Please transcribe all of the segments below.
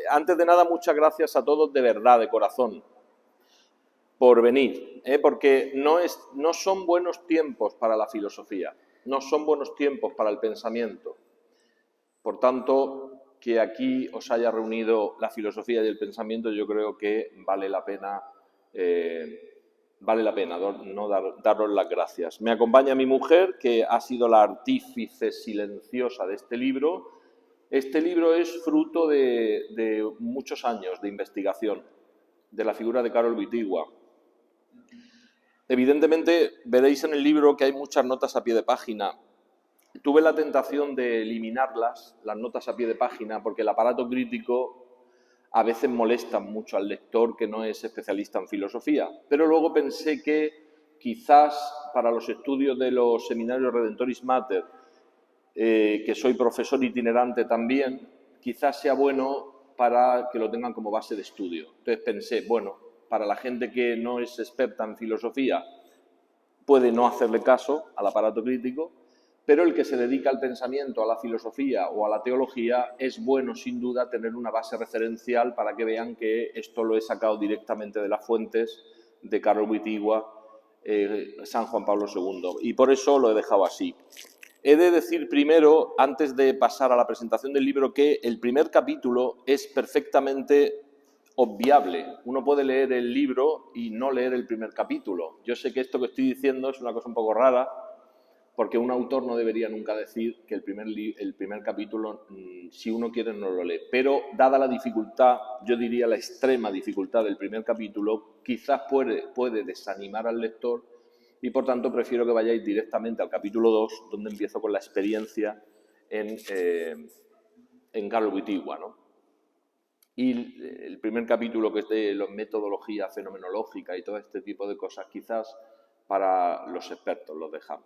antes de nada, muchas gracias a todos de verdad, de corazón, por venir, porque no son buenos tiempos para la filosofía, no son buenos tiempos para el pensamiento. Por tanto, que aquí os haya reunido la filosofía y el pensamiento, yo creo que vale la pena daros las gracias. Me acompaña mi mujer, que ha sido la artífice silenciosa de este libro. Este libro es fruto de muchos años de investigación de la figura de Karol Wojtyła. Evidentemente, veréis en el libro que hay muchas notas a pie de página. Tuve la tentación de eliminarlas, las notas a pie de página, porque el aparato crítico a veces molesta mucho al lector que no es especialista en filosofía. Pero luego pensé que quizás para los estudios de los seminarios Redentoris Mater, que soy profesor itinerante también, quizás sea bueno para que lo tengan como base de estudio. Entonces pensé, bueno, para la gente que no es experta en filosofía puede no hacerle caso al aparato crítico, pero el que se dedica al pensamiento, a la filosofía o a la teología, es bueno sin duda tener una base referencial para que vean que esto lo he sacado directamente de las fuentes de Karol Wojtyła, San Juan Pablo II, y por eso lo he dejado así. He de decir primero, antes de pasar a la presentación del libro, que el primer capítulo es perfectamente obviable. Uno puede leer el libro y no leer el primer capítulo. Yo sé que esto que estoy diciendo es una cosa un poco rara, porque un autor no debería nunca decir que el primer capítulo, si uno quiere, no lo lee. Pero, dada la dificultad, yo diría la extrema dificultad del primer capítulo, quizás puede desanimar al lector y, por tanto, prefiero que vayáis directamente al capítulo 2, donde empiezo con la experiencia en Karol Wojtyła, ¿no? Y el primer capítulo, que es de la metodología fenomenológica y todo este tipo de cosas, quizás para los expertos los dejamos.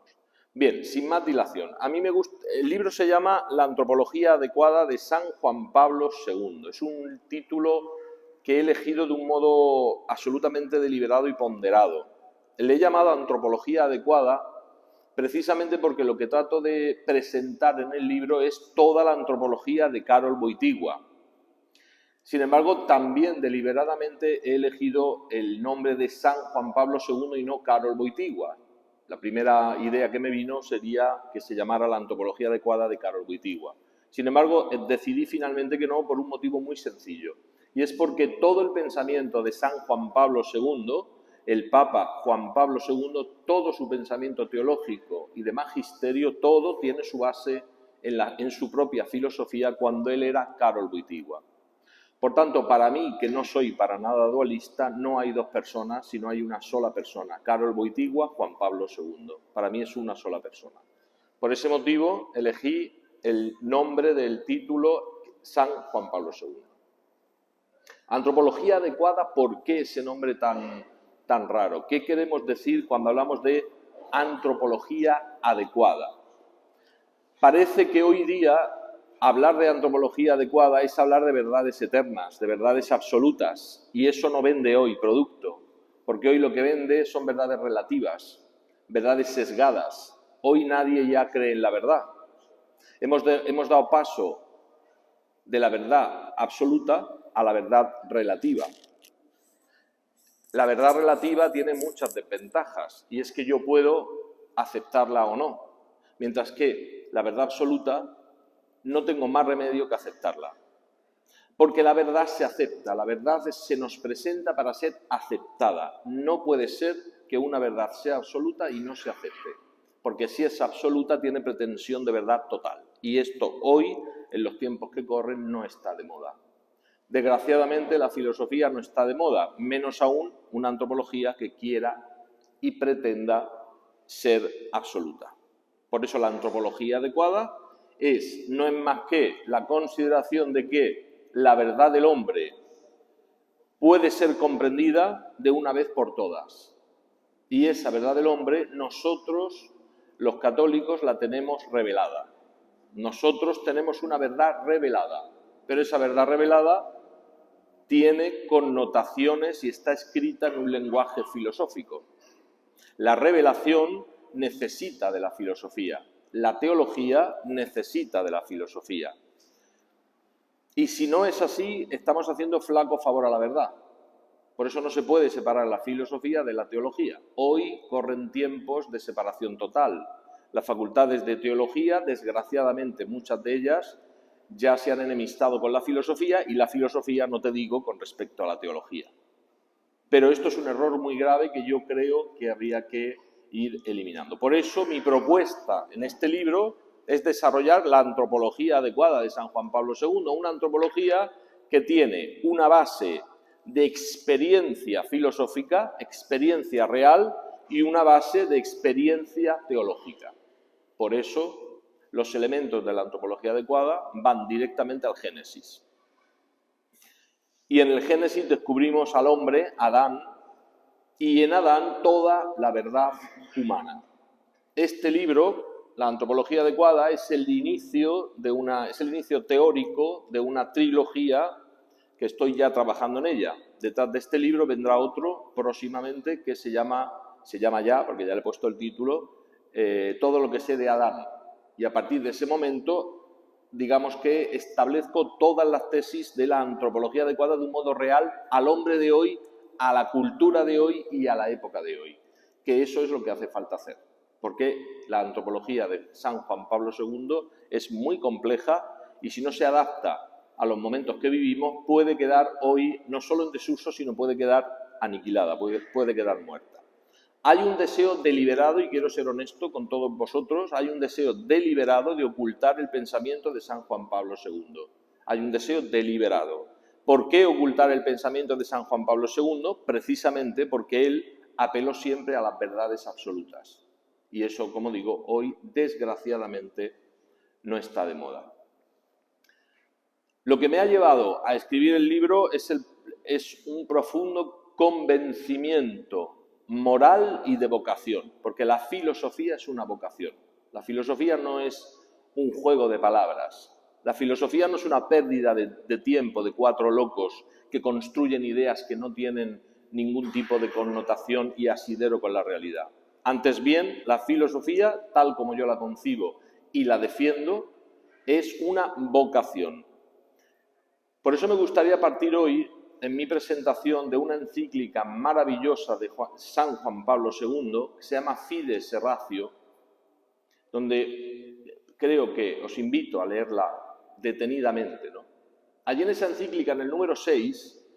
Bien, sin más dilación, a mí me gusta. El libro se llama La antropología adecuada de San Juan Pablo II. Es un título que he elegido de un modo absolutamente deliberado y ponderado. Le he llamado antropología adecuada precisamente porque lo que trato de presentar en el libro es toda la antropología de Karol Wojtyła. Sin embargo, también deliberadamente he elegido el nombre de San Juan Pablo II y no Karol Wojtyła. La primera idea que me vino sería que se llamara la antropología adecuada de Karol Wojtyła. Sin embargo, decidí finalmente que no, por un motivo muy sencillo. Y es porque todo el pensamiento de San Juan Pablo II, el Papa Juan Pablo II, todo su pensamiento teológico y de magisterio, todo tiene su base en su propia filosofía cuando él era Karol Wojtyła. Por tanto, para mí, que no soy para nada dualista, no hay dos personas, sino hay una sola persona. Karol Wojtyła, Juan Pablo II. Para mí es una sola persona. Por ese motivo, elegí el nombre del título San Juan Pablo II. Antropología adecuada, ¿por qué ese nombre tan raro? ¿Qué queremos decir cuando hablamos de antropología adecuada? Parece que hoy día hablar de antropología adecuada es hablar de verdades eternas, de verdades absolutas, y eso no vende hoy producto, porque hoy lo que vende son verdades relativas, verdades sesgadas. Hoy nadie ya cree en la verdad. Hemos dado paso de la verdad absoluta a la verdad relativa. La verdad relativa tiene muchas desventajas, y es que yo puedo aceptarla o no, mientras que la verdad absoluta no tengo más remedio que aceptarla. Porque la verdad se acepta, la verdad se nos presenta para ser aceptada. No puede ser que una verdad sea absoluta y no se acepte, porque si es absoluta tiene pretensión de verdad total. Y esto hoy, en los tiempos que corren, no está de moda. Desgraciadamente la filosofía no está de moda, menos aún una antropología que quiera y pretenda ser absoluta. Por eso la antropología adecuada no es más que la consideración de que la verdad del hombre puede ser comprendida de una vez por todas. Y esa verdad del hombre nosotros, los católicos, la tenemos revelada. Nosotros tenemos una verdad revelada, pero esa verdad revelada tiene connotaciones y está escrita en un lenguaje filosófico. La revelación necesita de la filosofía. La teología necesita de la filosofía. Y si no es así, estamos haciendo flaco favor a la verdad. Por eso no se puede separar la filosofía de la teología. Hoy corren tiempos de separación total. Las facultades de teología, desgraciadamente, muchas de ellas ya se han enemistado con la filosofía y la filosofía, no te digo, con respecto a la teología. Pero esto es un error muy grave que yo creo que habría que ir eliminando. Por eso mi propuesta en este libro es desarrollar la antropología adecuada de San Juan Pablo II, una antropología que tiene una base de experiencia filosófica, experiencia real, y una base de experiencia teológica. Por eso los elementos de la antropología adecuada van directamente al Génesis. Y en el Génesis descubrimos al hombre, Adán, y en Adán toda la verdad humana. Este libro, La antropología adecuada, es el inicio teórico de una trilogía que estoy ya trabajando en ella. Detrás de este libro vendrá otro próximamente que se llama ya, porque ya le he puesto el título, Todo lo que sé de Adán. Y a partir de ese momento, digamos que establezco todas las tesis de la antropología adecuada de un modo real al hombre de hoy, a la cultura de hoy y a la época de hoy. Que eso es lo que hace falta hacer. Porque la antropología de San Juan Pablo II es muy compleja y si no se adapta a los momentos que vivimos, puede quedar hoy no solo en desuso, sino puede quedar aniquilada, puede quedar muerta. Hay un deseo deliberado, y quiero ser honesto con todos vosotros, hay un deseo deliberado de ocultar el pensamiento de San Juan Pablo II. Hay un deseo deliberado. ¿Por qué ocultar el pensamiento de San Juan Pablo II? Precisamente porque él apeló siempre a las verdades absolutas. Y eso, como digo, hoy desgraciadamente no está de moda. Lo que me ha llevado a escribir el libro es un profundo convencimiento moral y de vocación, porque la filosofía es una vocación. La filosofía no es un juego de palabras. La filosofía no es una pérdida de tiempo de cuatro locos que construyen ideas que no tienen ningún tipo de connotación y asidero con la realidad. Antes bien, la filosofía, tal como yo la concibo y la defiendo, es una vocación. Por eso me gustaría partir hoy, en mi presentación, de una encíclica maravillosa de San Juan Pablo II, que se llama Fides et Ratio, donde creo que os invito a leerla detenidamente, ¿no? Allí en esa encíclica, en el número 6,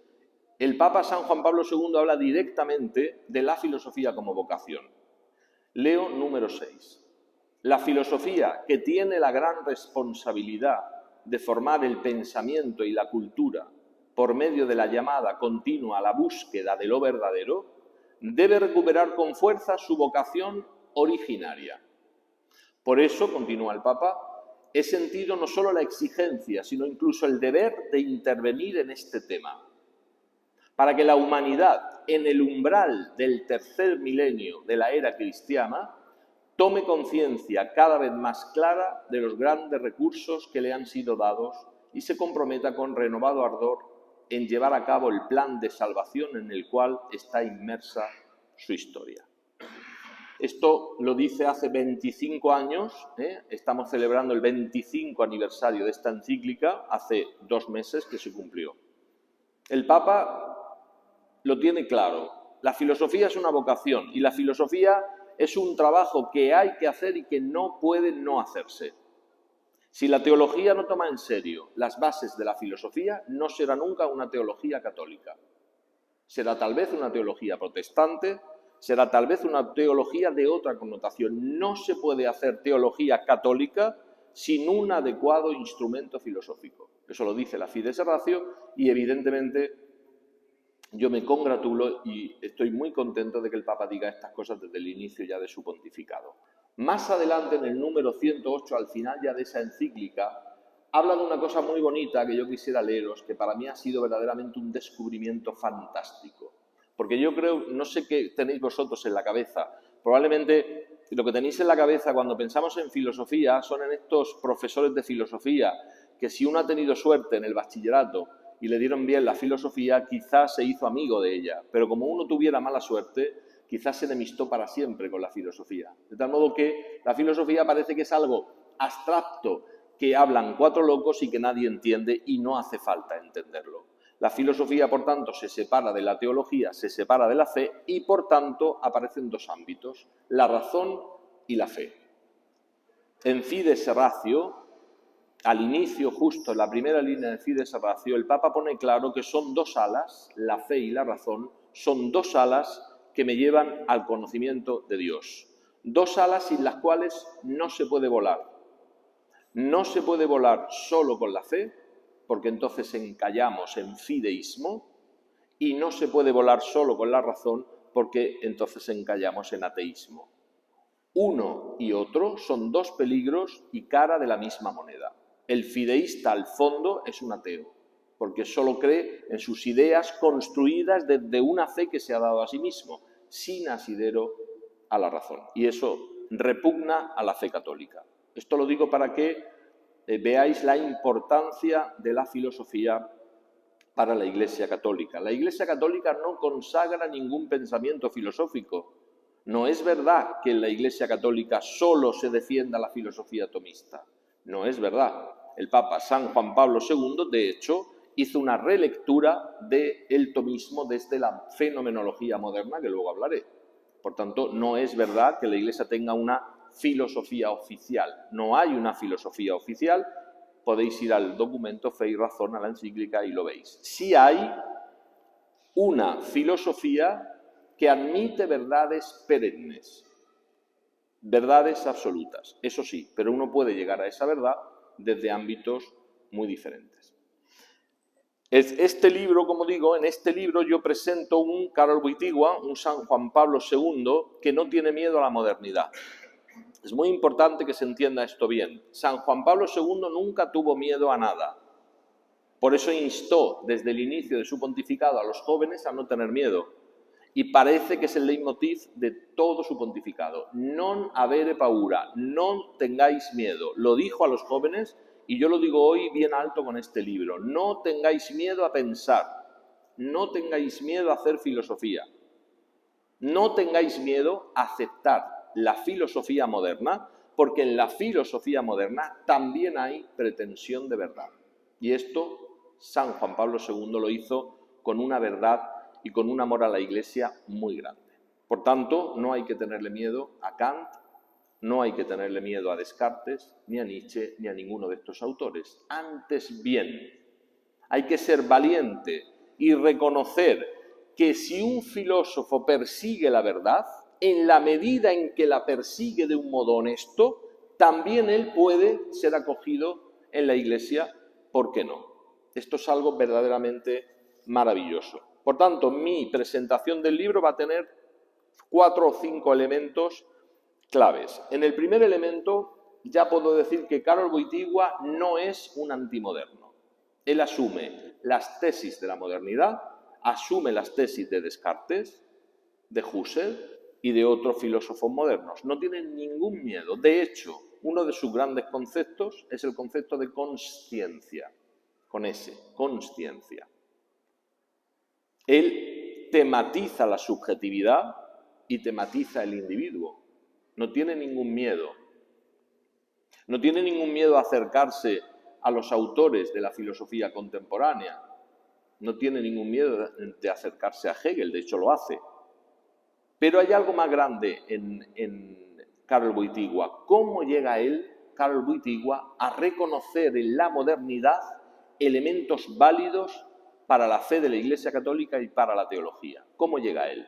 el Papa San Juan Pablo II habla directamente de la filosofía como vocación. Leo número 6. La filosofía, que tiene la gran responsabilidad de formar el pensamiento y la cultura por medio de la llamada continua a la búsqueda de lo verdadero, debe recuperar con fuerza su vocación originaria. Por eso, continúa el Papa, he sentido no solo la exigencia, sino incluso el deber de intervenir en este tema, para que la humanidad, en el umbral del tercer milenio de la era cristiana, tome conciencia cada vez más clara de los grandes recursos que le han sido dados y se comprometa con renovado ardor en llevar a cabo el plan de salvación en el cual está inmersa su historia. Esto lo dice hace 25 años, estamos celebrando el 25 aniversario de esta encíclica, hace 2 meses que se cumplió. El Papa lo tiene claro, la filosofía es una vocación y la filosofía es un trabajo que hay que hacer y que no puede no hacerse. Si la teología no toma en serio las bases de la filosofía, no será nunca una teología católica. Será tal vez una teología protestante, será tal vez una teología de otra connotación. No se puede hacer teología católica sin un adecuado instrumento filosófico. Eso lo dice la Fides et Ratio y evidentemente yo me congratulo y estoy muy contento de que el Papa diga estas cosas desde el inicio ya de su pontificado. Más adelante, en el número 108, al final ya de esa encíclica, habla de una cosa muy bonita que yo quisiera leeros, que para mí ha sido verdaderamente un descubrimiento fantástico. Porque yo creo, no sé qué tenéis vosotros en la cabeza, probablemente lo que tenéis en la cabeza cuando pensamos en filosofía son en estos profesores de filosofía, que si uno ha tenido suerte en el bachillerato y le dieron bien la filosofía, quizás se hizo amigo de ella, pero como uno tuviera mala suerte, quizás se enemistó para siempre con la filosofía. De tal modo que la filosofía parece que es algo abstracto, que hablan cuatro locos y que nadie entiende y no hace falta entenderlo. La filosofía, por tanto, se separa de la teología, se separa de la fe y, por tanto, aparecen dos ámbitos, la razón y la fe. En Fides Ratio, al inicio, justo en la primera línea de Fides Ratio, el Papa pone claro que son dos alas, la fe y la razón, son dos alas que me llevan al conocimiento de Dios. Dos alas sin las cuales no se puede volar. No se puede volar solo con la fe, porque entonces encallamos en fideísmo, y no se puede volar solo con la razón, porque entonces encallamos en ateísmo. Uno y otro son dos peligros y cara de la misma moneda. El fideísta, al fondo, es un ateo, porque solo cree en sus ideas construidas desde una fe que se ha dado a sí mismo, sin asidero a la razón. Y eso repugna a la fe católica. Esto lo digo para que veáis la importancia de la filosofía para la Iglesia Católica. La Iglesia Católica no consagra ningún pensamiento filosófico. No es verdad que en la Iglesia Católica solo se defienda la filosofía tomista. No es verdad. El Papa San Juan Pablo II, de hecho, hizo una relectura del tomismo desde la fenomenología moderna, que luego hablaré. Por tanto, no es verdad que la Iglesia tenga una filosofía oficial. No hay una filosofía oficial. Podéis ir al documento Fe y Razón, a la encíclica, y lo veis. Sí hay una filosofía que admite verdades perennes, verdades absolutas, eso sí, pero uno puede llegar a esa verdad desde ámbitos muy diferentes. Este libro, como digo, en este libro yo presento un Karol Wojtyła, un San Juan Pablo II, que no tiene miedo a la modernidad. Es muy importante que se entienda esto bien. San Juan Pablo II nunca tuvo miedo a nada. Por eso instó desde el inicio de su pontificado a los jóvenes a no tener miedo. Y parece que es el leitmotiv de todo su pontificado. Non avere paura, no tengáis miedo. Lo dijo a los jóvenes y yo lo digo hoy bien alto con este libro. No tengáis miedo a pensar, no tengáis miedo a hacer filosofía, no tengáis miedo a aceptar la filosofía moderna, porque en la filosofía moderna también hay pretensión de verdad. Y esto San Juan Pablo II lo hizo con una verdad y con un amor a la Iglesia muy grande. Por tanto, no hay que tenerle miedo a Kant, no hay que tenerle miedo a Descartes, ni a Nietzsche, ni a ninguno de estos autores. Antes bien, hay que ser valiente y reconocer que si un filósofo persigue la verdad, en la medida en que la persigue de un modo honesto, también él puede ser acogido en la Iglesia, ¿por qué no? Esto es algo verdaderamente maravilloso. Por tanto, mi presentación del libro va a tener 4 o 5 elementos claves. En el primer elemento ya puedo decir que Karol Wojtyła no es un antimoderno. Él asume las tesis de la modernidad, asume las tesis de Descartes, de Husserl y de otros filósofos modernos. No tiene ningún miedo. De hecho, uno de sus grandes conceptos es el concepto de consciencia, con S, consciencia. Él tematiza la subjetividad y tematiza el individuo. No tiene ningún miedo. No tiene ningún miedo a acercarse a los autores de la filosofía contemporánea. No tiene ningún miedo de acercarse a Hegel, de hecho lo hace. Pero hay algo más grande en Karol Wojtyła. ¿Cómo llega él, Karol Wojtyła, a reconocer en la modernidad elementos válidos para la fe de la Iglesia Católica y para la teología? ¿Cómo llega él?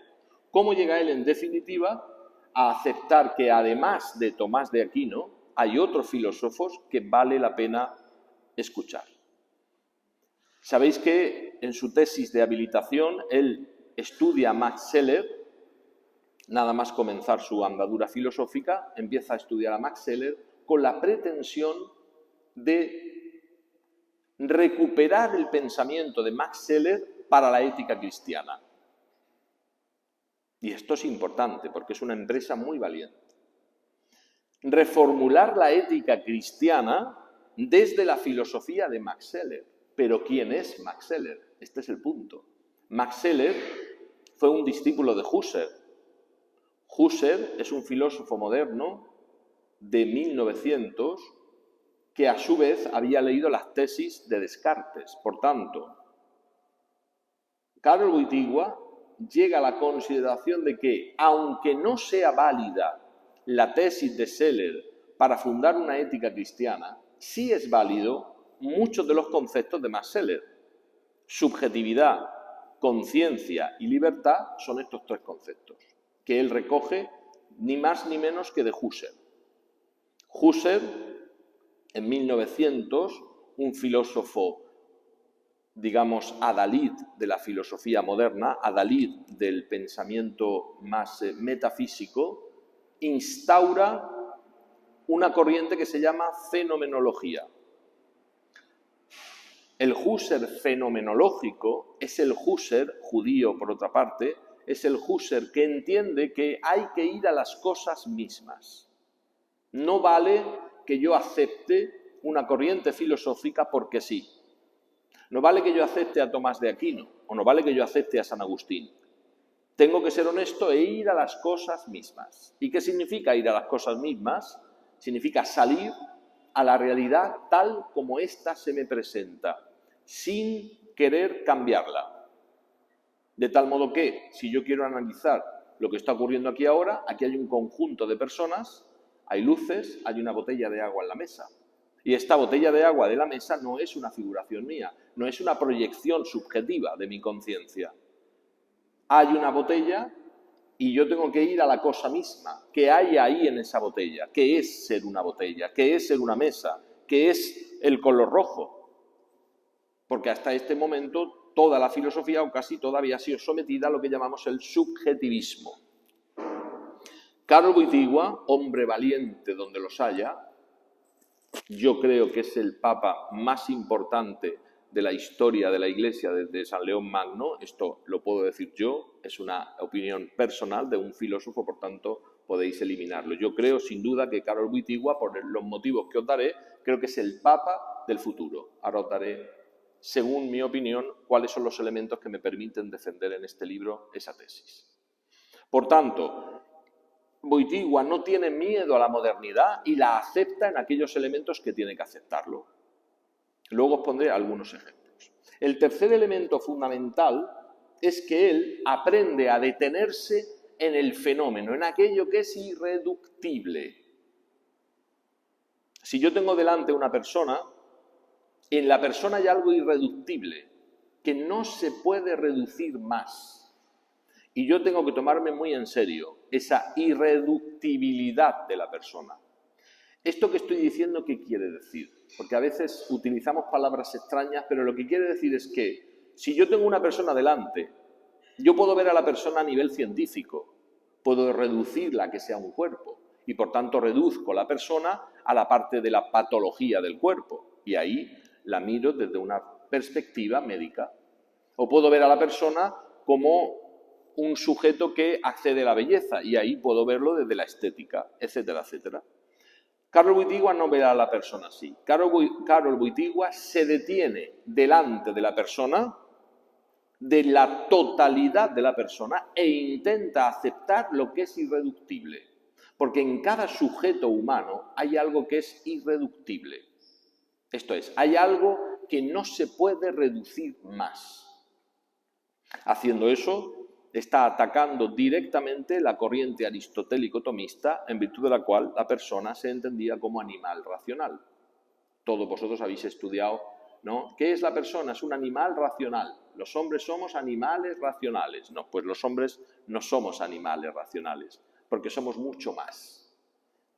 ¿Cómo llega él, en definitiva, a aceptar que además de Tomás de Aquino hay otros filósofos que vale la pena escuchar? Sabéis que en su tesis de habilitación él estudia a Max Scheler. Nada más comenzar su andadura filosófica, empieza a estudiar a Max Scheler con la pretensión de recuperar el pensamiento de Max Scheler para la ética cristiana. Y esto es importante porque es una empresa muy valiente. Reformular la ética cristiana desde la filosofía de Max Scheler. ¿Pero quién es Max Scheler? Este es el punto. Max Scheler fue un discípulo de Husserl. Husserl es un filósofo moderno de 1900 que a su vez había leído las tesis de Descartes. Por tanto, Karol Wojtyła llega a la consideración de que, aunque no sea válida la tesis de Scheler para fundar una ética cristiana, sí es válido muchos de los conceptos de Max Scheler. Subjetividad, conciencia y libertad son estos tres conceptos que él recoge ni más ni menos que de Husserl. Husserl, en 1900, un filósofo, digamos, adalid de la filosofía moderna, adalid del pensamiento más metafísico, instaura una corriente que se llama fenomenología. El Husserl fenomenológico es el Husserl, judío por otra parte, es el Husserl que entiende que hay que ir a las cosas mismas. No vale que yo acepte una corriente filosófica porque sí. No vale que yo acepte a Tomás de Aquino, o no vale que yo acepte a San Agustín. Tengo que ser honesto e ir a las cosas mismas. ¿Y qué significa ir a las cosas mismas? Significa salir a la realidad tal como ésta se me presenta, sin querer cambiarla. De tal modo que, si yo quiero analizar lo que está ocurriendo aquí ahora, aquí hay un conjunto de personas, hay luces, hay una botella de agua en la mesa. Y esta botella de agua de la mesa no es una figuración mía, no es una proyección subjetiva de mi conciencia. Hay una botella y yo tengo que ir a la cosa misma. ¿Qué hay ahí en esa botella? ¿Qué es ser una botella? ¿Qué es ser una mesa? ¿Qué es el color rojo? Porque hasta este momento toda la filosofía, o casi toda, había sido sometida a lo que llamamos el subjetivismo. Karol Wojtyła, hombre valiente donde los haya, yo creo que es el papa más importante de la historia de la Iglesia desde San León Magno. Esto lo puedo decir yo, es una opinión personal de un filósofo, por tanto podéis eliminarlo. Yo creo sin duda que Karol Wojtyła, por los motivos que os daré, creo que es el papa del futuro. Ahora os daré, según mi opinión, cuáles son los elementos que me permiten defender en este libro esa tesis. Por tanto, Wojtyła no tiene miedo a la modernidad y la acepta en aquellos elementos que tiene que aceptarlo. Luego os pondré algunos ejemplos. El tercer elemento fundamental es que él aprende a detenerse en el fenómeno, en aquello que es irreductible. Si yo tengo delante una persona, en la persona hay algo irreductible, que no se puede reducir más. Y yo tengo que tomarme muy en serio esa irreductibilidad de la persona. ¿Esto que estoy diciendo qué quiere decir? Porque a veces utilizamos palabras extrañas, pero lo que quiere decir es que si yo tengo una persona delante, yo puedo ver a la persona a nivel científico, puedo reducirla a que sea un cuerpo y por tanto reduzco la persona a la parte de la patología del cuerpo y ahí la miro desde una perspectiva médica. O puedo ver a la persona como un sujeto que accede a la belleza y ahí puedo verlo desde la estética, etcétera, etcétera. Karol Wojtyła no verá a la persona así. Karol Wojtyła se detiene delante de la persona, de la totalidad de la persona e intenta aceptar lo que es irreductible. Porque en cada sujeto humano hay algo que es irreductible. Esto es, hay algo que no se puede reducir más. Haciendo eso, está atacando directamente la corriente aristotélico-tomista, en virtud de la cual la persona se entendía como animal racional. Todos vosotros habéis estudiado, ¿no? ¿Qué es la persona? Es un animal racional. Los hombres somos animales racionales. No, pues los hombres no somos animales racionales, porque somos mucho más.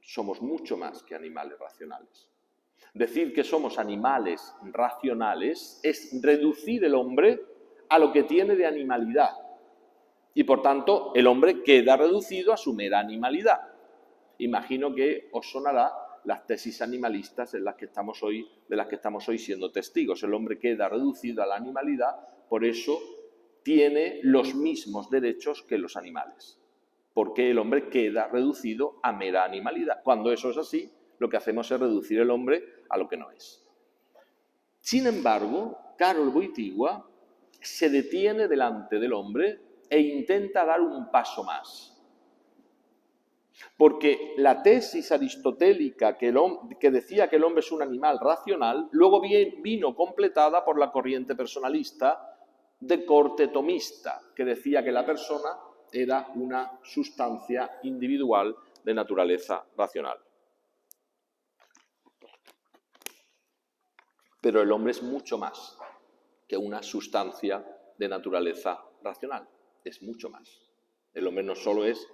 Somos mucho más que animales racionales. Decir que somos animales racionales es reducir el hombre a lo que tiene de animalidad. Y por tanto, el hombre queda reducido a su mera animalidad. Imagino que os sonará las tesis animalistas de las que estamos hoy siendo testigos. El hombre queda reducido a la animalidad, por eso tiene los mismos derechos que los animales. Porque el hombre queda reducido a mera animalidad. Cuando eso es así, lo que hacemos es reducir el hombre a lo que no es. Sin embargo, Karol Wojtyła se detiene delante del hombre e intenta dar un paso más. Porque la tesis aristotélica que decía que el hombre es un animal racional, luego vino completada por la corriente personalista de corte tomista, que decía que la persona era una sustancia individual de naturaleza racional. Pero el hombre es mucho más que una sustancia de naturaleza racional, es mucho más. El hombre no solo es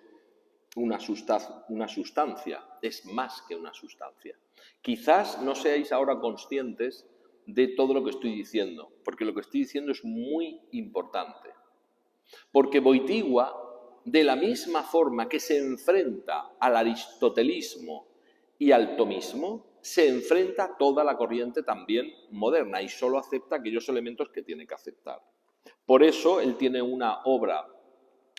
una sustancia, es más que una sustancia. Quizás no seáis ahora conscientes de todo lo que estoy diciendo, porque lo que estoy diciendo es muy importante. Porque Wojtyła, de la misma forma que se enfrenta al aristotelismo y al tomismo, se enfrenta a toda la corriente también moderna y solo acepta aquellos elementos que tiene que aceptar. Por eso él tiene una obra,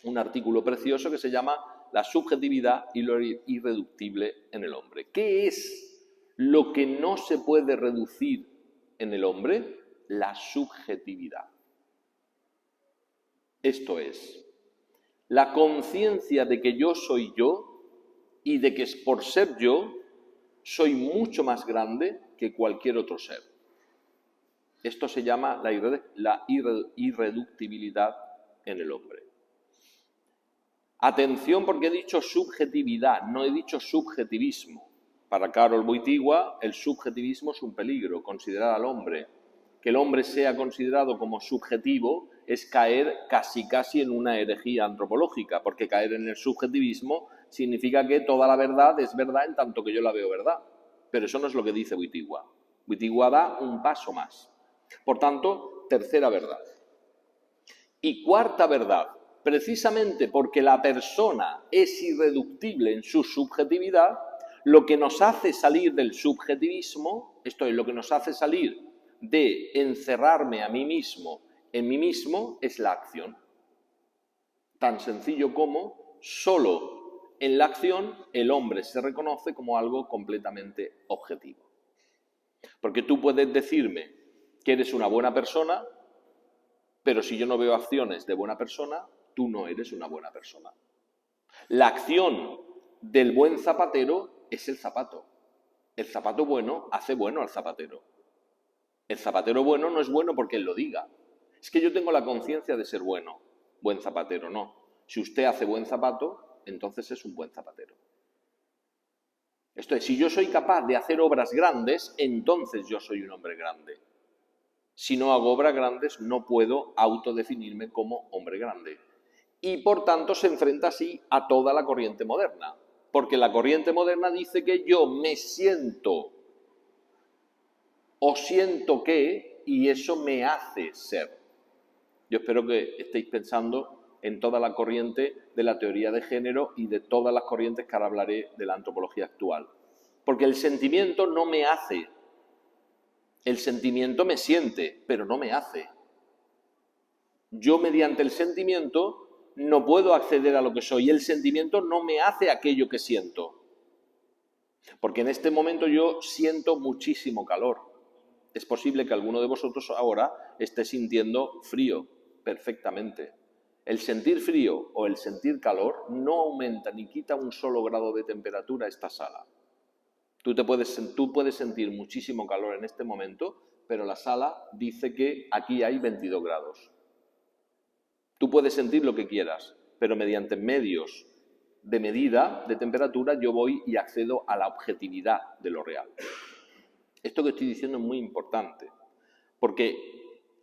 un artículo precioso que se llama La subjetividad y lo irreductible en el hombre. ¿Qué es lo que no se puede reducir en el hombre? La subjetividad. Esto es, la conciencia de que yo soy yo y de que por ser yo soy mucho más grande que cualquier otro ser. Esto se llama la irreductibilidad en el hombre. Atención, porque he dicho subjetividad, no he dicho subjetivismo. Para Karol Wojtyła, el subjetivismo es un peligro, considerar al hombre. Que el hombre sea considerado como subjetivo es caer casi en una herejía antropológica, porque caer en el subjetivismo significa que toda la verdad es verdad en tanto que yo la veo verdad. Pero eso no es lo que dice Wojtyła. Wojtyła da un paso más. Por tanto, tercera verdad. Y cuarta verdad, precisamente porque la persona es irreductible en su subjetividad, lo que nos hace salir del subjetivismo, esto es, lo que nos hace salir de encerrarme a mí mismo en mí mismo, es la acción. Tan sencillo como solo en la acción el hombre se reconoce como algo completamente objetivo. Porque tú puedes decirme que eres una buena persona, pero si yo no veo acciones de buena persona, tú no eres una buena persona. La acción del buen zapatero es el zapato. El zapato bueno hace bueno al zapatero. El zapatero bueno no es bueno porque él lo diga. Es que yo tengo la conciencia de ser bueno. Buen zapatero, no. Si usted hace buen zapato, entonces es un buen zapatero. Esto es, si yo soy capaz de hacer obras grandes, entonces yo soy un hombre grande. Si no hago obras grandes, no puedo autodefinirme como hombre grande. Y por tanto se enfrenta así a toda la corriente moderna. Porque la corriente moderna dice que yo me siento o siento que, y eso me hace ser. Yo espero que estéis pensando en toda la corriente de la teoría de género y de todas las corrientes que ahora hablaré de la antropología actual. Porque el sentimiento no me hace. El sentimiento me siente, pero no me hace. Yo mediante el sentimiento no puedo acceder a lo que soy. El sentimiento no me hace aquello que siento. Porque en este momento yo siento muchísimo calor. Es posible que alguno de vosotros ahora esté sintiendo frío perfectamente. El sentir frío o el sentir calor no aumenta ni quita un solo grado de temperatura a esta sala. Tú puedes sentir muchísimo calor en este momento, pero la sala dice que aquí hay 22 grados. Tú puedes sentir lo que quieras, pero mediante medios de medida de temperatura yo voy y accedo a la objetividad de lo real. Esto que estoy diciendo es muy importante, porque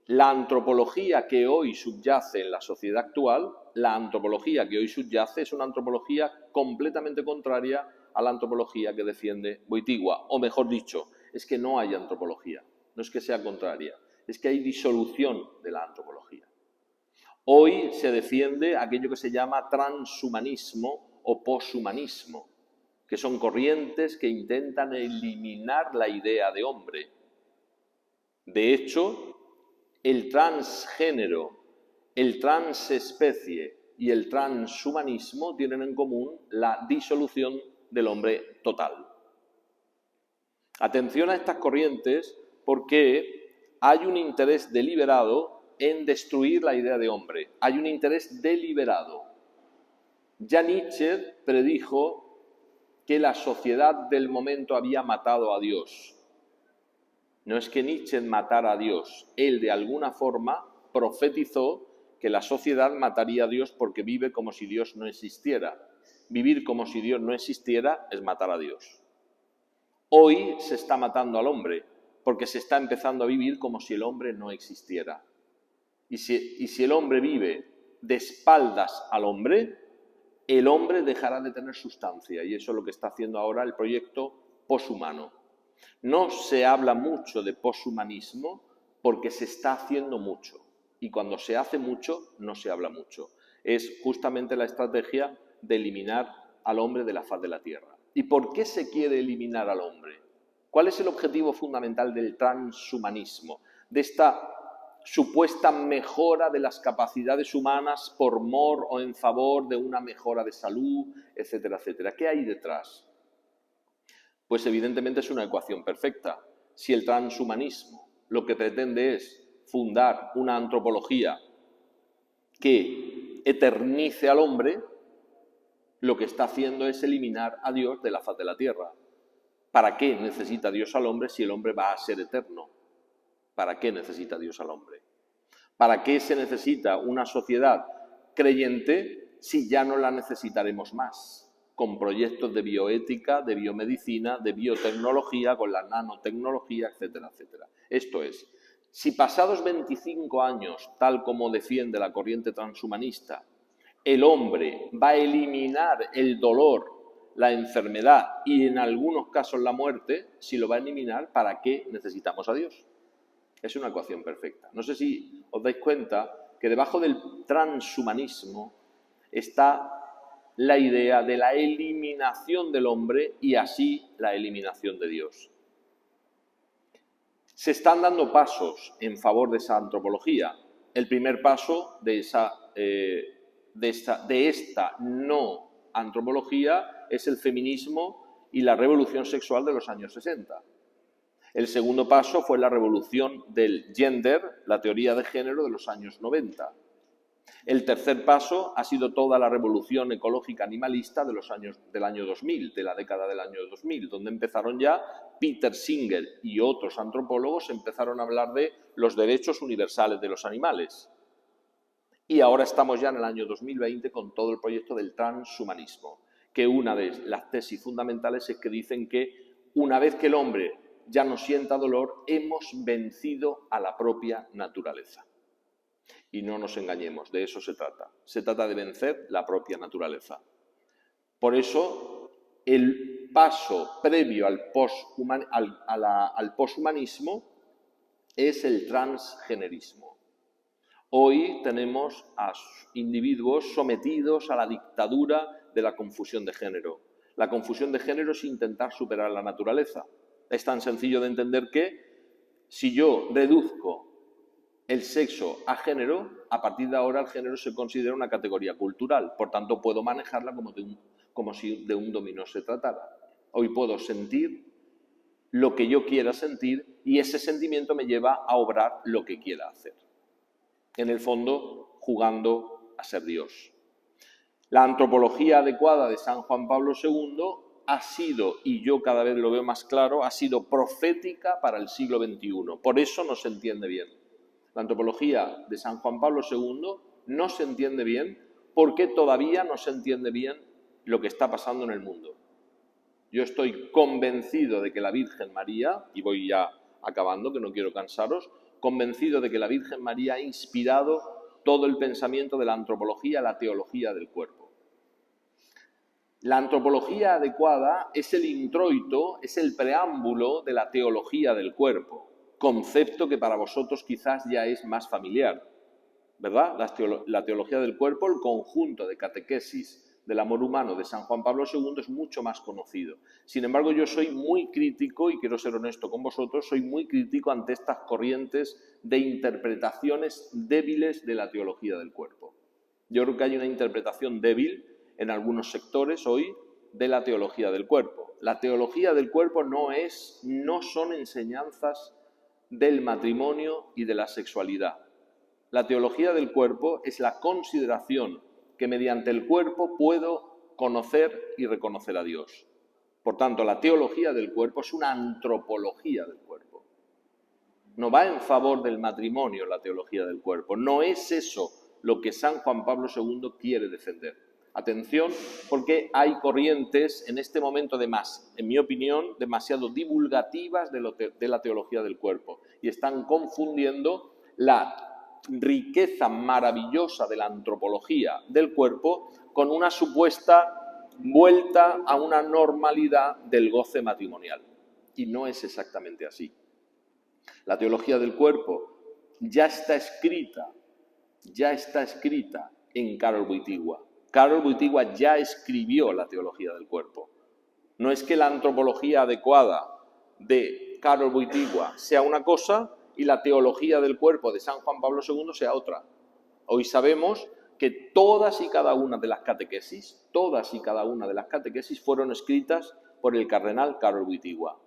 la antropología que hoy subyace en la sociedad actual, la antropología que hoy subyace es una antropología completamente contraria a la antropología que defiende Wojtyła, o mejor dicho, es que no hay antropología, no es que sea contraria, es que hay disolución de la antropología. Hoy se defiende aquello que se llama transhumanismo o poshumanismo, que son corrientes que intentan eliminar la idea de hombre. De hecho, el transgénero, el transespecie y el transhumanismo tienen en común la disolución del hombre total. Atención a estas corrientes porque hay un interés deliberado en destruir la idea de hombre. Hay un interés deliberado. Ya Nietzsche predijo que la sociedad del momento había matado a Dios. No es que Nietzsche matara a Dios, él de alguna forma profetizó que la sociedad mataría a Dios porque vive como si Dios no existiera. Vivir como si Dios no existiera es matar a Dios. Hoy se está matando al hombre porque se está empezando a vivir como si el hombre no existiera. Y si el hombre vive de espaldas al hombre, el hombre dejará de tener sustancia. Y eso es lo que está haciendo ahora el proyecto poshumano. No se habla mucho de poshumanismo porque se está haciendo mucho. Y cuando se hace mucho, no se habla mucho. Es justamente la estrategia de eliminar al hombre de la faz de la Tierra. ¿Y por qué se quiere eliminar al hombre? ¿Cuál es el objetivo fundamental del transhumanismo? De esta supuesta mejora de las capacidades humanas por mor o en favor de una mejora de salud, etcétera, etcétera. ¿Qué hay detrás? Pues evidentemente es una ecuación perfecta. Si el transhumanismo lo que pretende es fundar una antropología que eternice al hombre, lo que está haciendo es eliminar a Dios de la faz de la Tierra. ¿Para qué necesita Dios al hombre si el hombre va a ser eterno? ¿Para qué necesita Dios al hombre? ¿Para qué se necesita una sociedad creyente si ya no la necesitaremos más? Con proyectos de bioética, de biomedicina, de biotecnología, con la nanotecnología, etcétera, etcétera. Esto es, si pasados 25 años, tal como defiende la corriente transhumanista, el hombre va a eliminar el dolor, la enfermedad y en algunos casos la muerte, si lo va a eliminar, ¿para qué necesitamos a Dios? Es una ecuación perfecta. No sé si os dais cuenta que debajo del transhumanismo está la idea de la eliminación del hombre y así la eliminación de Dios. Se están dando pasos en favor de esa antropología. El primer paso de esta no antropología es el feminismo y la revolución sexual de los años 60. El segundo paso fue la revolución del gender, la teoría de género de los años 90. El tercer paso ha sido toda la revolución ecológica animalista del año 2000, de la década del año 2000, donde empezaron ya Peter Singer y otros antropólogos empezaron a hablar de los derechos universales de los animales. Y ahora estamos ya en el año 2020 con todo el proyecto del transhumanismo, que una de las tesis fundamentales es que dicen que una vez que el hombre ya no sienta dolor, hemos vencido a la propia naturaleza. Y no nos engañemos, de eso se trata. Se trata de vencer la propia naturaleza. Por eso, el paso previo al poshumanismo es el transgenerismo. Hoy tenemos a individuos sometidos a la dictadura de la confusión de género. La confusión de género es intentar superar la naturaleza. Es tan sencillo de entender que si yo reduzco el sexo a género, a partir de ahora el género se considera una categoría cultural. Por tanto, puedo manejarla como si de un dominó se tratara. Hoy puedo sentir lo que yo quiera sentir y ese sentimiento me lleva a obrar lo que quiera hacer. En el fondo, jugando a ser Dios. La antropología adecuada de San Juan Pablo II ha sido, y yo cada vez lo veo más claro, ha sido profética para el siglo XXI. Por eso no se entiende bien. La antropología de San Juan Pablo II no se entiende bien porque todavía no se entiende bien lo que está pasando en el mundo. Yo estoy convencido de que la Virgen María, y voy ya acabando, que no quiero cansaros, convencido de que la Virgen María ha inspirado todo el pensamiento de la antropología, la teología del cuerpo. La antropología adecuada es el introito, es el preámbulo de la teología del cuerpo, concepto que para vosotros quizás ya es más familiar, ¿verdad? La teología del cuerpo, el conjunto de catequesis del amor humano de San Juan Pablo II es mucho más conocido. Sin embargo, yo soy muy crítico, y quiero ser honesto con vosotros, soy muy crítico ante estas corrientes de interpretaciones débiles de la teología del cuerpo. Yo creo que hay una interpretación débil en algunos sectores hoy de la teología del cuerpo. La teología del cuerpo no son enseñanzas del matrimonio y de la sexualidad. La teología del cuerpo es la consideración que mediante el cuerpo puedo conocer y reconocer a Dios. Por tanto, la teología del cuerpo es una antropología del cuerpo. No va en favor del matrimonio la teología del cuerpo. No es eso lo que San Juan Pablo II quiere defender. Atención, porque hay corrientes en este momento, en mi opinión, demasiado divulgativas de la teología del cuerpo y están confundiendo la riqueza maravillosa de la antropología del cuerpo con una supuesta vuelta a una normalidad del goce matrimonial. Y no es exactamente así. La teología del cuerpo ya está escrita en Karol Wojtyła. Karol Wojtyła ya escribió la teología del cuerpo. No es que la antropología adecuada de Karol Wojtyła sea una cosa y la teología del cuerpo de San Juan Pablo II sea otra. Hoy sabemos que todas y cada una de las catequesis fueron escritas por el cardenal Karol Wojtyła.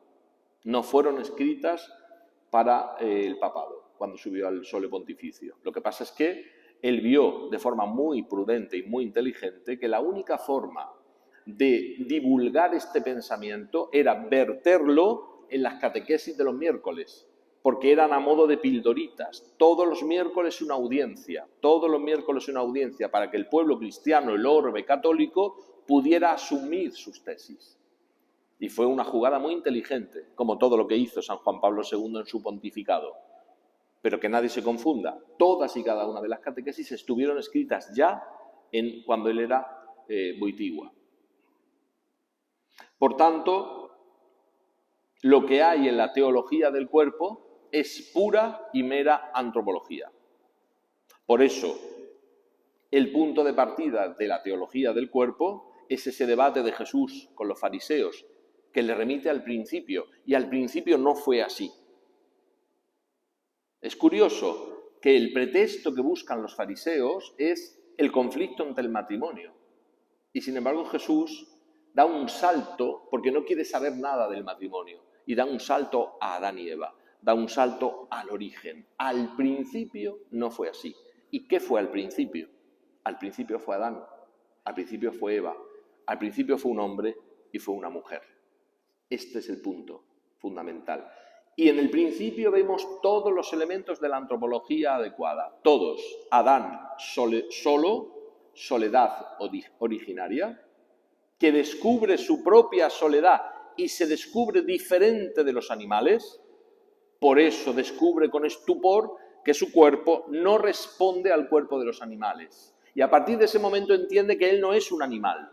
No fueron escritas para el papado, cuando subió al sole pontificio. Lo que pasa es que él vio de forma muy prudente y muy inteligente que la única forma de divulgar este pensamiento era verterlo en las catequesis de los miércoles, porque eran a modo de pildoritas. Todos los miércoles una audiencia para que el pueblo cristiano, el orbe católico, pudiera asumir sus tesis. Y fue una jugada muy inteligente, como todo lo que hizo San Juan Pablo II en su pontificado. Pero que nadie se confunda, todas y cada una de las catequesis estuvieron escritas ya cuando él era Wojtyła. Por tanto, lo que hay en la teología del cuerpo es pura y mera antropología. Por eso, el punto de partida de la teología del cuerpo es ese debate de Jesús con los fariseos, que le remite al principio, y al principio no fue así. Es curioso que el pretexto que buscan los fariseos es el conflicto ante el matrimonio. Y sin embargo Jesús da un salto, porque no quiere saber nada del matrimonio, y da un salto a Adán y Eva, da un salto al origen. Al principio no fue así. ¿Y qué fue al principio? Al principio fue Adán, al principio fue Eva, al principio fue un hombre y fue una mujer. Este es el punto fundamental. Y en el principio vemos todos los elementos de la antropología adecuada, todos. Adán solo, soledad originaria, que descubre su propia soledad y se descubre diferente de los animales, por eso descubre con estupor que su cuerpo no responde al cuerpo de los animales. Y a partir de ese momento entiende que él no es un animal.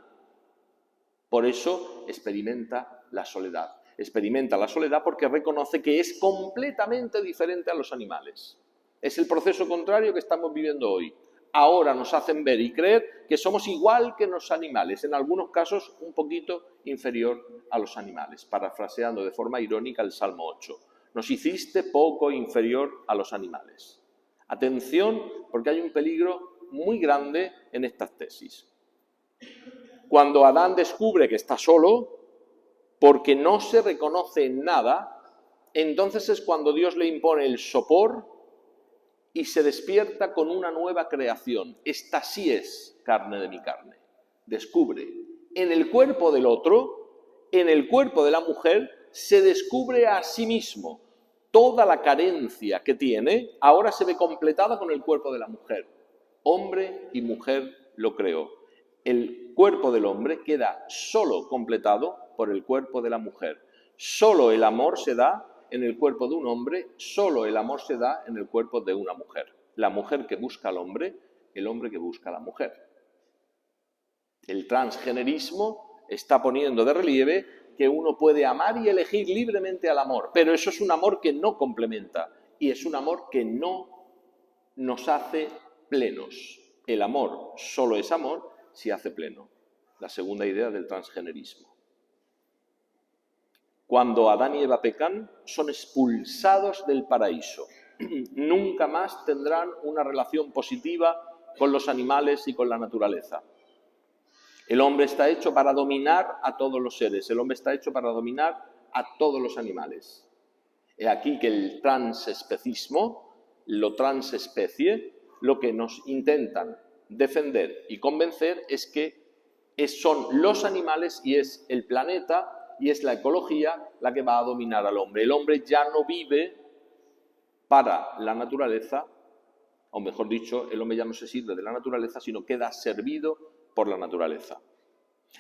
Por eso experimenta la soledad. Experimenta la soledad porque reconoce que es completamente diferente a los animales. Es el proceso contrario que estamos viviendo hoy. Ahora nos hacen ver y creer que somos igual que los animales, en algunos casos un poquito inferior a los animales, parafraseando de forma irónica el Salmo 8. Nos hiciste poco inferior a los animales. Atención, porque hay un peligro muy grande en estas tesis. Cuando Adán descubre que está solo, porque no se reconoce en nada, entonces es cuando Dios le impone el sopor y se despierta con una nueva creación. Esta sí es carne de mi carne. Descubre. En el cuerpo del otro, en el cuerpo de la mujer, se descubre a sí mismo. Toda la carencia que tiene ahora se ve completada con el cuerpo de la mujer. Hombre y mujer lo creó. El cuerpo del hombre queda solo completado por el cuerpo de la mujer. Solo el amor se da en el cuerpo de un hombre, solo el amor se da en el cuerpo de una mujer. La mujer que busca al hombre, el hombre que busca a la mujer. El transgenerismo está poniendo de relieve que uno puede amar y elegir libremente al amor, pero eso es un amor que no complementa y es un amor que no nos hace plenos. El amor solo es amor si hace pleno. La segunda idea del transgenerismo. Cuando Adán y Eva pecan, son expulsados del paraíso. Nunca más tendrán una relación positiva con los animales y con la naturaleza. El hombre está hecho para dominar a todos los seres. El hombre está hecho para dominar a todos los animales. He aquí que el transespecismo, lo transespecie, lo que nos intentan defender y convencer es que son los animales y es el planeta y es la ecología la que va a dominar al hombre. El hombre ya no vive para la naturaleza, o mejor dicho, el hombre ya no se sirve de la naturaleza, sino queda servido por la naturaleza.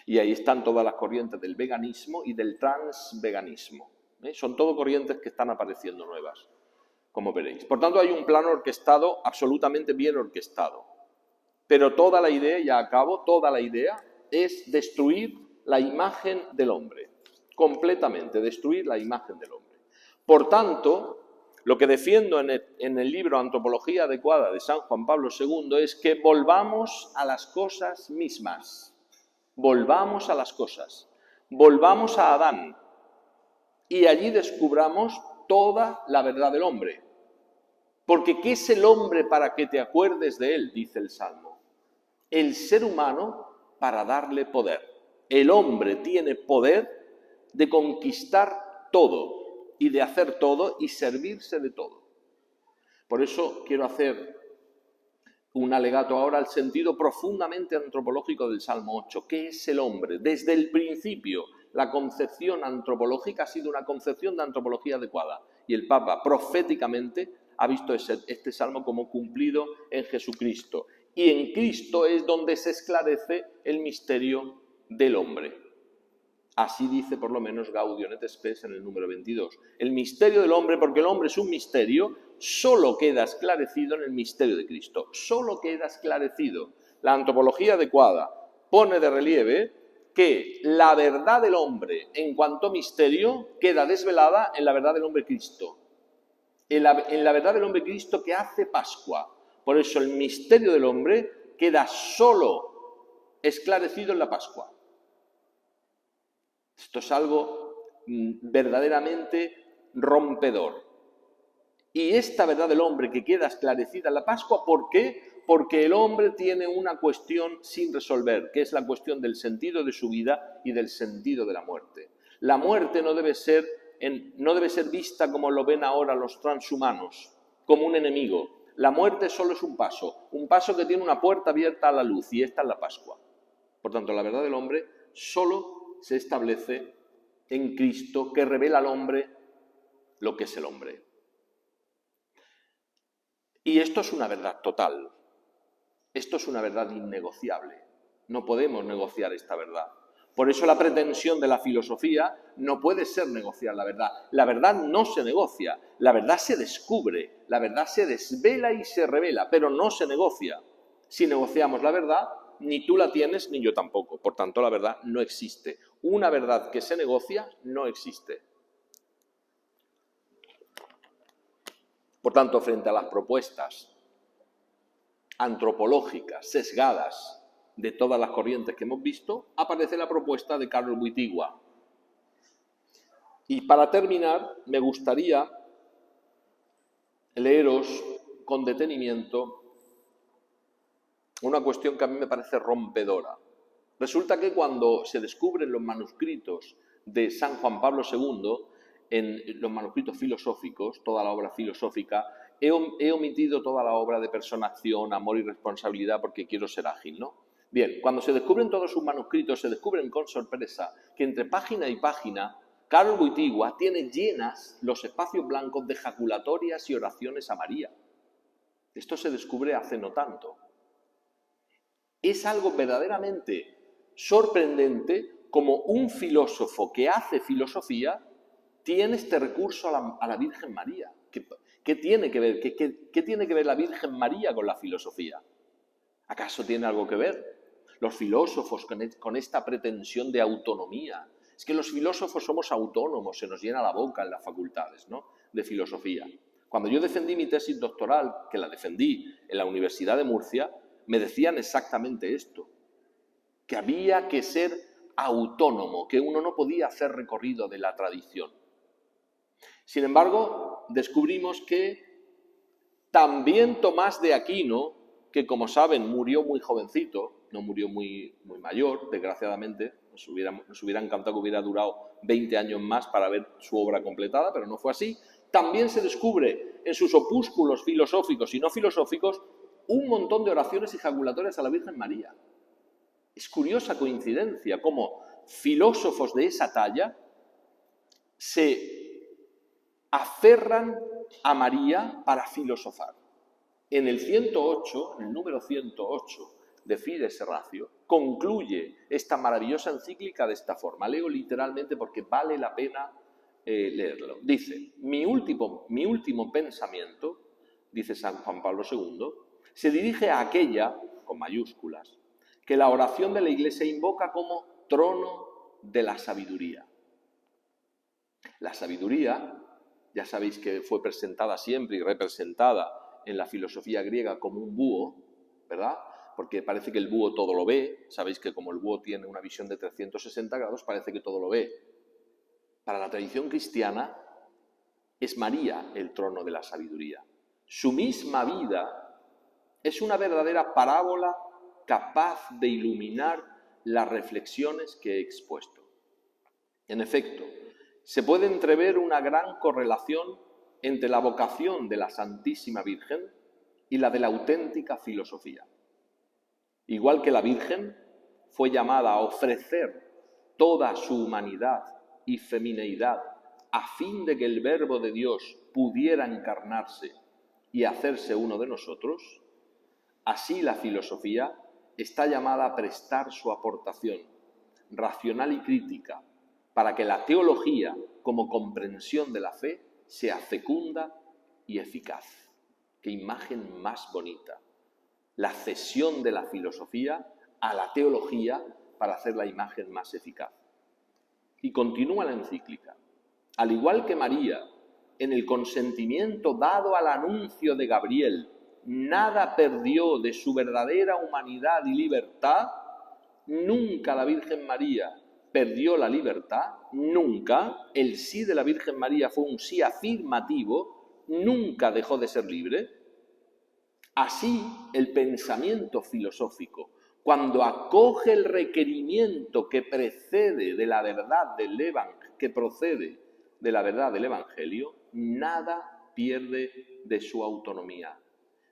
Y ahí están todas las corrientes del veganismo y del transveganismo. Son todo corrientes que están apareciendo nuevas, como veréis. Por tanto, hay un plan orquestado, absolutamente bien orquestado. Pero toda la idea, ya acabo, toda la idea es destruir la imagen del hombre. Completamente, destruir la imagen del hombre. Por tanto, lo que defiendo en el libro Antropología Adecuada de San Juan Pablo II es que volvamos a las cosas mismas. Volvamos a las cosas. Volvamos a Adán. Y allí descubramos toda la verdad del hombre. Porque ¿qué es el hombre para que te acuerdes de él? Dice el Salmo. El ser humano para darle poder. El hombre tiene poder de conquistar todo y de hacer todo y servirse de todo. Por eso quiero hacer un alegato ahora al sentido profundamente antropológico del Salmo 8. ¿Qué es el hombre? Desde el principio, la concepción antropológica ha sido una concepción de antropología adecuada. Y el Papa proféticamente ha visto este salmo como cumplido en Jesucristo. Y en Cristo es donde se esclarece el misterio del hombre. Así dice por lo menos Gaudium et Spes en el número 22. El misterio del hombre, porque el hombre es un misterio, solo queda esclarecido en el misterio de Cristo. Solo queda esclarecido. La antropología adecuada pone de relieve que la verdad del hombre en cuanto a misterio queda desvelada en la verdad del hombre Cristo. En la verdad del hombre Cristo que hace Pascua. Por eso el misterio del hombre queda solo esclarecido en la Pascua. Esto es algo verdaderamente rompedor. Y esta verdad del hombre que queda esclarecida en la Pascua, ¿por qué? Porque el hombre tiene una cuestión sin resolver, que es la cuestión del sentido de su vida y del sentido de la muerte. La muerte no debe ser vista como lo ven ahora los transhumanos, como un enemigo. La muerte solo es un paso que tiene una puerta abierta a la luz, y esta es la Pascua. Por tanto, la verdad del hombre solo se establece en Cristo, que revela al hombre lo que es el hombre. Y esto es una verdad total. Esto es una verdad innegociable. No podemos negociar esta verdad. Por eso la pretensión de la filosofía no puede ser negociar la verdad. La verdad no se negocia, la verdad se descubre, la verdad se desvela y se revela, pero no se negocia. Si negociamos la verdad, ni tú la tienes ni yo tampoco. Por tanto, la verdad no existe. Una verdad que se negocia no existe. Por tanto, frente a las propuestas antropológicas, sesgadas, de todas las corrientes que hemos visto, aparece la propuesta de Karol Wojtyła. Y para terminar, me gustaría leeros con detenimiento una cuestión que a mí me parece rompedora. Resulta que cuando se descubren los manuscritos de San Juan Pablo II, en los manuscritos filosóficos, toda la obra filosófica, he omitido toda la obra de Persona-Acción, Amor y Responsabilidad, porque quiero ser ágil, ¿no? Bien, cuando se descubren todos sus manuscritos, se descubren con sorpresa que entre página y página, Karol Wojtyła tiene llenas los espacios blancos de jaculatorias y oraciones a María. Esto se descubre hace no tanto. Es algo verdaderamente sorprendente como un filósofo que hace filosofía tiene este recurso a la Virgen María. ¿Qué tiene que ver? ¿Qué tiene que ver la Virgen María con la filosofía? ¿Acaso tiene algo que ver? Los filósofos con esta pretensión de autonomía. Es que los filósofos somos autónomos, se nos llena la boca en las facultades, ¿no?, de filosofía. Cuando yo defendí mi tesis doctoral, que la defendí en la Universidad de Murcia, me decían exactamente esto, que había que ser autónomo, que uno no podía hacer recorrido de la tradición. Sin embargo, descubrimos que también Tomás de Aquino, que como saben murió muy jovencito, no murió muy mayor, desgraciadamente, nos hubiera encantado que hubiera durado 20 años más para ver su obra completada, pero no fue así. También se descubre en sus opúsculos filosóficos y no filosóficos un montón de oraciones ejaculatorias a la Virgen María. Es curiosa coincidencia cómo filósofos de esa talla se aferran a María para filosofar. En el 108, en el número 108 de Fides Ratio, concluye esta maravillosa encíclica de esta forma. Leo literalmente porque vale la pena leerlo. Dice, mi último pensamiento, dice San Juan Pablo II, se dirige a aquella, con mayúsculas, que la oración de la Iglesia invoca como trono de la sabiduría. La sabiduría, ya sabéis que fue presentada siempre y representada en la filosofía griega como un búho, ¿verdad? Porque parece que el búho todo lo ve. Sabéis que como el búho tiene una visión de 360 grados, parece que todo lo ve. Para la tradición cristiana es María el trono de la sabiduría. Su misma vida es una verdadera parábola capaz de iluminar las reflexiones que he expuesto. En efecto, se puede entrever una gran correlación entre la vocación de la Santísima Virgen y la de la auténtica filosofía. Igual que la Virgen fue llamada a ofrecer toda su humanidad y femineidad a fin de que el Verbo de Dios pudiera encarnarse y hacerse uno de nosotros, así la filosofía está llamada a prestar su aportación racional y crítica para que la teología, como comprensión de la fe, sea fecunda y eficaz. ¡Qué imagen más bonita! La cesión de la filosofía a la teología para hacer la imagen más eficaz. Y continúa la encíclica. Al igual que María, en el consentimiento dado al anuncio de Gabriel, nada perdió de su verdadera humanidad y libertad, nunca la Virgen María perdió la libertad, nunca. El sí de la Virgen María fue un sí afirmativo, nunca dejó de ser libre. Así, el pensamiento filosófico, cuando acoge el requerimiento que procede de la verdad del Evangelio, nada pierde de su autonomía,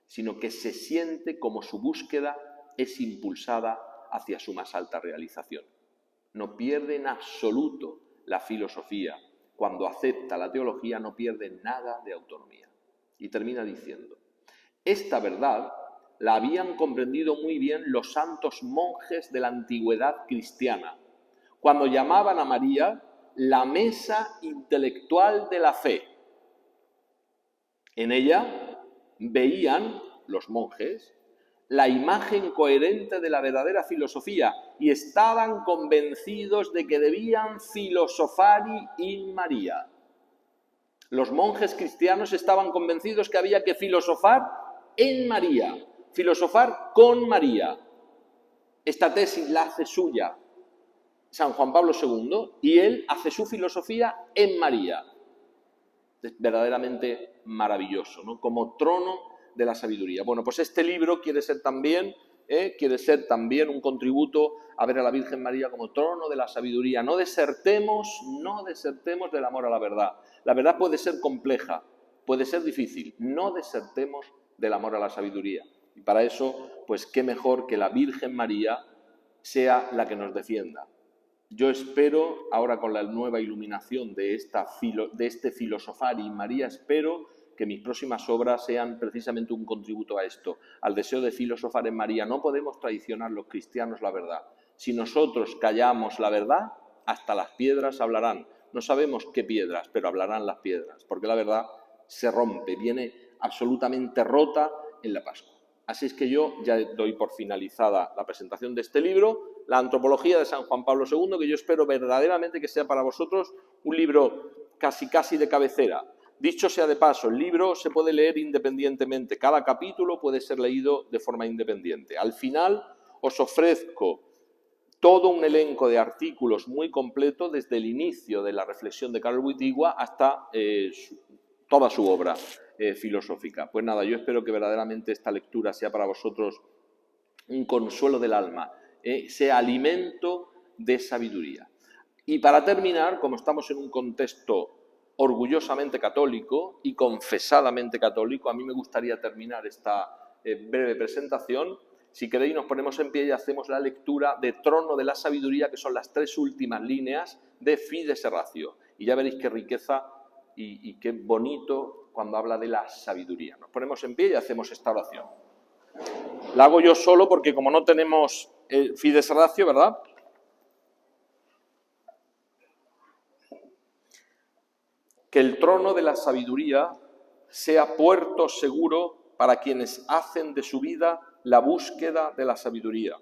sino que se siente como su búsqueda es impulsada hacia su más alta realización. No pierde en absoluto la filosofía. Cuando acepta la teología no pierde nada de autonomía. Y termina diciendo, esta verdad la habían comprendido muy bien los santos monjes de la antigüedad cristiana, cuando llamaban a María la mesa intelectual de la fe. En ella veían los monjes la imagen coherente de la verdadera filosofía y estaban convencidos de que debían filosofari in María. Los monjes cristianos estaban convencidos que había que filosofar en María, filosofar con María. Esta tesis la hace suya San Juan Pablo II y él hace su filosofía en María. Es verdaderamente maravilloso, ¿no? Como trono de la sabiduría. Bueno, pues este libro quiere ser también un contributo a ver a la Virgen María como trono de la sabiduría. No desertemos del amor a la verdad. La verdad puede ser compleja, puede ser difícil. No desertemos del amor a la sabiduría. Y para eso, pues qué mejor que la Virgen María sea la que nos defienda. Yo espero, ahora con la nueva iluminación de este filosofar y María, espero que mis próximas obras sean precisamente un contributo a esto, al deseo de filosofar en María. No podemos traicionar los cristianos la verdad. Si nosotros callamos la verdad, hasta las piedras hablarán. No sabemos qué piedras, pero hablarán las piedras, porque la verdad se rompe, viene absolutamente rota en la Pascua. Así es que yo ya doy por finalizada la presentación de este libro, La Antropología de San Juan Pablo II, que yo espero verdaderamente que sea para vosotros un libro casi de cabecera. Dicho sea de paso, el libro se puede leer independientemente, cada capítulo puede ser leído de forma independiente. Al final os ofrezco todo un elenco de artículos muy completo desde el inicio de la reflexión de Karol Wojtyła hasta toda su obra filosófica. Pues nada, yo espero que verdaderamente esta lectura sea para vosotros un consuelo del alma, sea alimento de sabiduría. Y para terminar, como estamos en un contexto orgullosamente católico y confesadamente católico, a mí me gustaría terminar esta breve presentación. Si queréis, nos ponemos en pie y hacemos la lectura de Trono de la Sabiduría, que son las 3 últimas líneas de Fides Ratio. Y ya veréis qué riqueza y qué bonito cuando habla de la sabiduría. Nos ponemos en pie y hacemos esta oración. La hago yo solo porque como no tenemos Fides Ratio, ¿verdad? Que el trono de la sabiduría sea puerto seguro para quienes hacen de su vida la búsqueda de la sabiduría.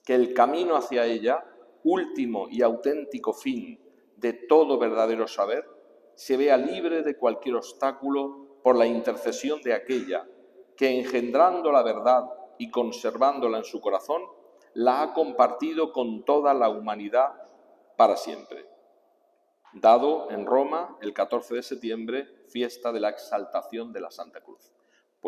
Que el camino hacia ella, último y auténtico fin de todo verdadero saber, se vea libre de cualquier obstáculo por la intercesión de aquella que, engendrando la verdad y conservándola en su corazón, la ha compartido con toda la humanidad para siempre. Dado en Roma el 14 de septiembre, fiesta de la exaltación de la Santa Cruz.